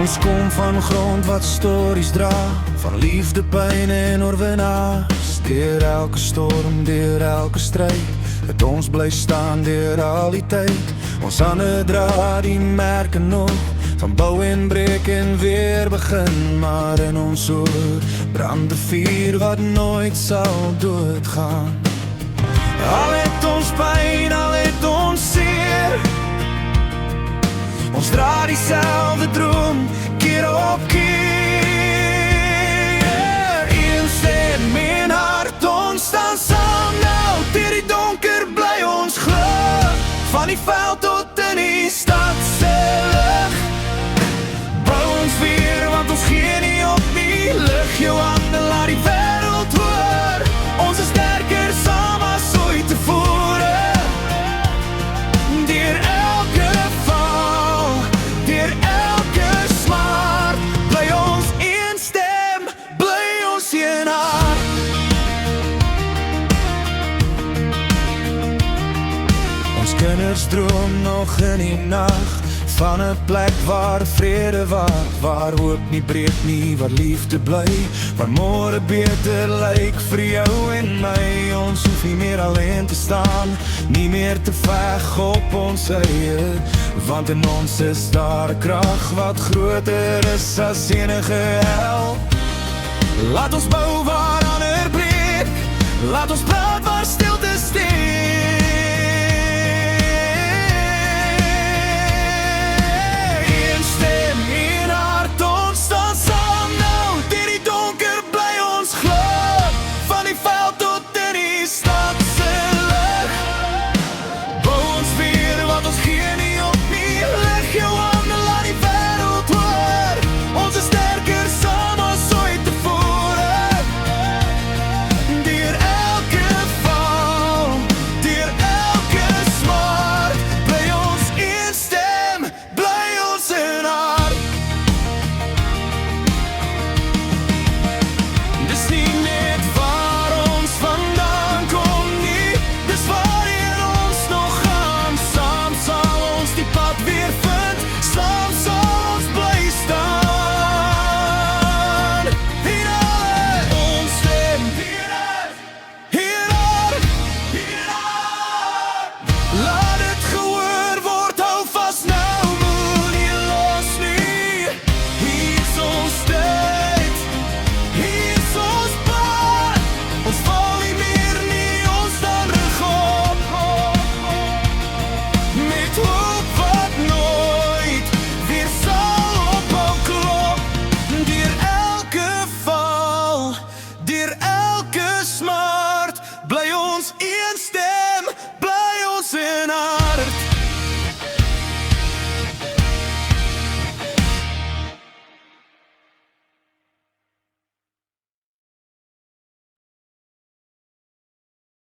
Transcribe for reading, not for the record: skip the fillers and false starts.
Ons kom van grond wat stories dra, van liefde, pyn en oorwinnaars. Deur elke storm, deur elke stryd, het ons bly staan deur al die tyd. Ons hande dra die merke nog, van bou en breek en weer begin. Maar in ons oor brand 'n vuur wat nooit sal doodgaan. Al het ons pyn, al het ons seer, ons dra dieselfde droom, keer op keer. Een stem in hart, ons staan saam nou, deur die donker bly ons glo. Van die veld tot in die stad se lig, bou ons weer, want ons gee nie op nie. Lig jou hande, laat die wêreld hoor, ons is sterker saam as ooit tevore. Deur elke val, deur elke smart, bly ons een stem, bly ons een hart. Ons kinders droom nog in die nag, van 'n plek waar vrede wag, waar hoop nie breek nie, waar liefde bly, waar môre beter lyk vir jou en my. Ons hoef nie meer alleen te staan, nie meer te veg op ons eie, want in ons is daar 'n krag wat groter is as enige hel. Laat ons bou waar ander breek, laat ons praat waar stilte